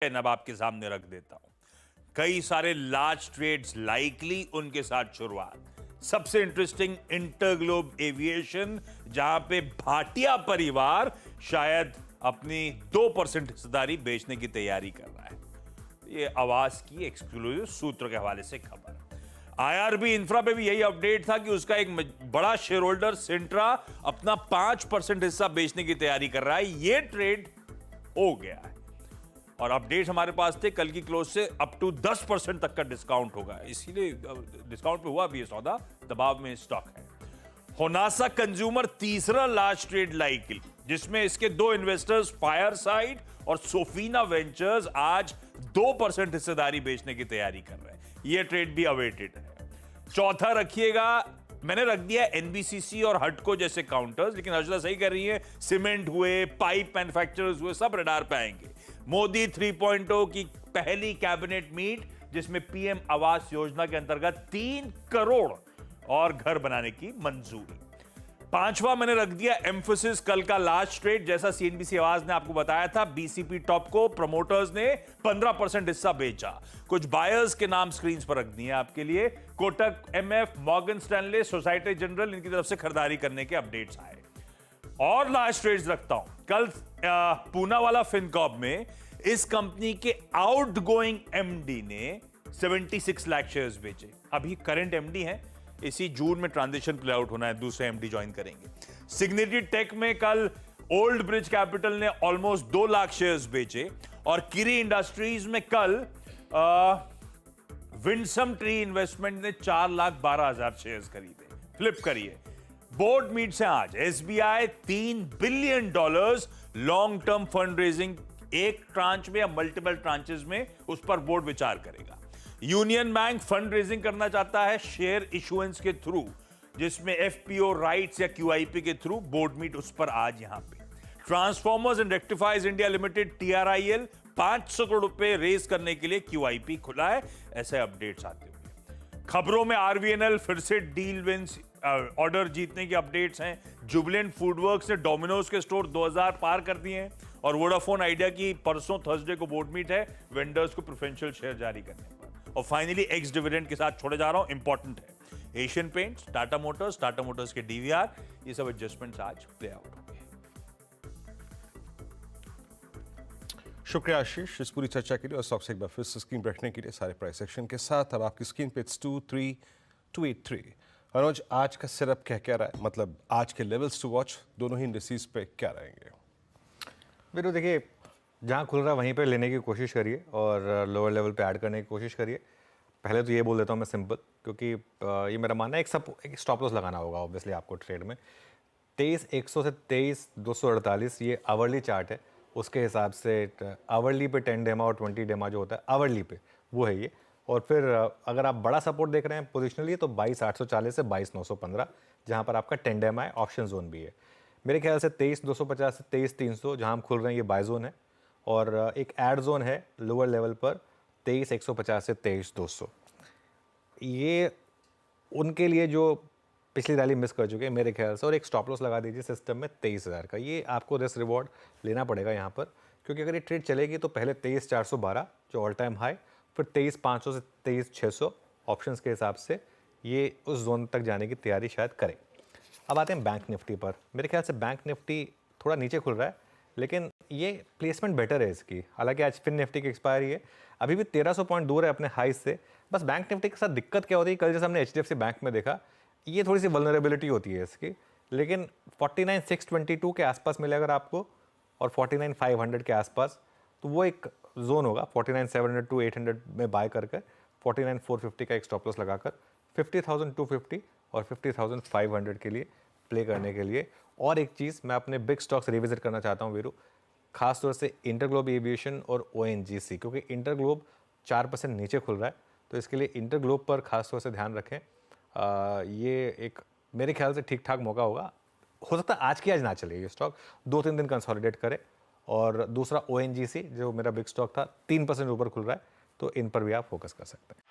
अब आपके सामने रख देता हूं। कई सारे लार्ज ट्रेड्स लाइकली, उनके साथ शुरुआत। सबसे इंटरेस्टिंग इंटरग्लोब एविएशन, जहां पे भाटिया परिवार शायद अपनी 2% हिस्सेदारी बेचने की तैयारी कर रहा है। ये आवाज की एक्सक्लूसिव सूत्र के हवाले से खबर। आईआरबी इंफ्रा पे भी यही अपडेट था कि उसका एक बड़ा शेयर होल्डर सिंट्रा अपना 5% हिस्सा बेचने की तैयारी कर रहा है। ये ट्रेड हो गया है और अपडेट हमारे पास थे कल की क्लोज से अप टू 10% तक का डिस्काउंट होगा, इसीलिए डिस्काउंट पे हुआ भी ये सौदा, दबाव में स्टॉक है। होनासा कंज्यूमर तीसरा लार्ज ट्रेड लाइकली, जिसमें इसके दो इन्वेस्टर्स फायरसाइड और सोफीना वेंचर्स आज 2% हिस्सेदारी बेचने की तैयारी कर रहे हैं। यह ट्रेड भी अवेटेड है। चौथा रखिएगा, मैंने रख दिया एनबीसीसी और हटको जैसे काउंटर्स, लेकिन हर्षदा सही कर रही है, सीमेंट हुए, पाइप मैन्युफैक्चरर्स हुए, सब रडार पे आएंगे। मोदी 3.0 की पहली कैबिनेट मीट, जिसमें पीएम आवास योजना के अंतर्गत 3 करोड़ और घर बनाने की मंजूरी। पांचवा मैंने रख दिया एम्फोसिस, कल का लार्ज ट्रेड, जैसा सीएनबीसी आवाज ने आपको बताया था। बीसीपी टॉप को प्रमोटर्स ने 15% हिस्सा बेचा। कुछ बायर्स के नाम स्क्रीन पर रख दिए आपके लिए। Kotak, MF, Morgan Stanley, society general, इनकी तरफ से खरीदारी करने के अपडेट्स आए। और लार्ज ट्रेड्स रखता हूं। कल पूना वाला फिनकॉर्प में इस कंपनी के आउटगोइंग एमडी ने 76 लाख शेयर्स बेचे। अभी करंट एमडी है, इसी जून में ट्रांजिशन प्ले आउट होना है, दूसरे एमडी ज्वाइन करेंगे। सिग्निटी टेक में कल ओल्ड ब्रिज कैपिटल ने ऑलमोस्ट 2 लाख शेयर्स बेचे। और किरी इंडस्ट्रीज में कल विंडसम ट्री इन्वेस्टमेंट ने 4,12,000 शेयर्स खरीदे। फ्लिप करिए, बोर्ड मीट से आज SBI $3 billion long term fund raising, एक ट्रांच में या मल्टीपल ट्रांचेस में, उस पर बोर्ड विचार करेगा। यूनियन बैंक फंड रेजिंग करना चाहता है शेयर इशुएंस के थ्रू, जिसमें एफपीओ राइट्स या क्यूआईपी के थ्रू। बोर्ड मीट उस पर आज यहां पे। Transformers and rectifiers India limited TRIL 500 crore रुपए रेज करने के लिए क्यूआईपी खुला है, ऐसे अपडेट्स आते हुए। खबरों में आरवीएनएल फिर से डील विंस, ऑर्डर जीतने की अपडेट्स हैं। जुबिलेंट फूडवर्क्स ने डोमिनोज के स्टोर 2000 पार कर दिए हैं। और वोडाफोन आइडिया की परसों थर्सडे को बोर्ड मीट है, वेंडर्स को प्रेफरेंशियल शेयर जारी करने पर। और फाइनली एक्स डिविडेंड के साथ छोड़े जा रहा हूं, इंपॉर्टेंट है। एशियन पेंट्स, टाटा मोटर्स के डीवीआर, ये सब एडजस्टमेंट्स आज प्ले आउट होंगे। शुक्रिया आशीष इस पूरी चर्चा के लिए और स्टॉक्स एक बार फिर से स्क्रीन पर रखने के लिए सारे प्राइस सेक्शन के साथ। अब आपकी स्क्रीन पे 23283। अनुज, आज का सेटअप क्या रहा है, मतलब आज के लेवल्स टू वॉच दोनों ही इंडिसेस पे क्या रहेंगे? वीरू देखिए, जहाँ खुल रहा है वहीं पे लेने की कोशिश करिए और लोअर लेवल पे ऐड करने की कोशिश करिए। पहले तो ये बोल देता हूँ मैं सिंपल, क्योंकि ये मेरा मानना है एक स्टॉप लॉस लगाना होगा ऑब्वियसली आपको ट्रेड में। 23,100 से 23,248 ये आवर्ली चार्ट है, उसके हिसाब से आवर्ली पे 10 डेमा और 20 डेमा जो होता है आवर्ली पे, वो है ये। और फिर अगर आप बड़ा सपोर्ट देख रहे हैं पोजिशनली तो 22,840 से 22,915, जहाँ पर आपका 10 डेमा है, ऑप्शन जोन भी है। मेरे ख्याल से 23,250 से 23,300 जहाँ हम खुल रहे हैं ये बाय जोन है। और एक एड जोन है लोअर लेवल पर 23,150 से 23,200। ये उनके लिए जो पिछली रैली मिस कर चुके हैं मेरे ख्याल से। और एक स्टॉप लॉस लगा दीजिए सिस्टम में 23,000 का। ये आपको रिस्क रिवॉर्ड लेना पड़ेगा यहाँ पर, क्योंकि अगर ये ट्रेड चलेगी तो पहले 23,412 जो ऑल टाइम हाई, फिर 23,500 से 23,600 ऑप्शंस के हिसाब से ये उस जोन तक जाने की तैयारी शायद करें। अब आते हैं बैंक निफ्टी पर। मेरे ख्याल से बैंक निफ्टी थोड़ा नीचे खुल रहा है, लेकिन ये प्लेसमेंट बेटर है इसकी। हालांकि आज फिर निफ्टी की एक्सपायरी है, अभी भी 1300 पॉइंट दूर है अपने हाई से। बस बैंक निफ्टी के साथ दिक्कत क्या होती है, कल जैसे हमने HDFC बैंक में देखा, ये थोड़ी सी वल्नरेबिलिटी होती है इसकी। लेकिन 49,622 के आसपास मिले अगर आपको और 49,500 के आसपास, तो वो एक जोन होगा। 49,700 to 800 में बाय करके 49,450 का एक स्टॉप लॉस लगाकर 50,250 और 50,500 के लिए प्ले करने के लिए। और एक चीज़ मैं अपने बिग स्टॉक्स रिविजिट करना चाहता हूँ वीरू, खासतौर से इंटरग्लोब एविएशन और ONGC, क्योंकि इंटरग्लोब 4% नीचे खुल रहा है, तो इसके लिए इंटरग्लोब पर खासतौर से ध्यान रखें। ये एक मेरे ख्याल से ठीक ठाक मौका होगा। हो सकता है आज की आज ना चले ये स्टॉक, 2-3 दिन कंसोलिडेट करे। और दूसरा ONGC जो मेरा बिग स्टॉक था 3% ऊपर खुल रहा है, तो इन पर भी आप फोकस कर सकते हैं।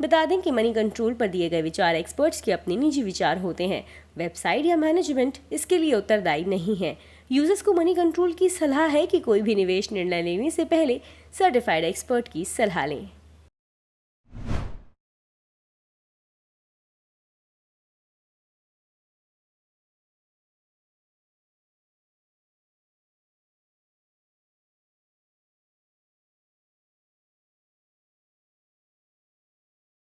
बता दें कि मनी कंट्रोल पर दिए गए विचार एक्सपर्ट्स के अपने निजी विचार होते हैं। वेबसाइट या मैनेजमेंट इसके लिए उत्तरदायी नहीं है। यूजर्स को मनी कंट्रोल की सलाह है कि कोई भी निवेश निर्णय लेने से पहले सर्टिफाइड एक्सपर्ट की सलाह लें।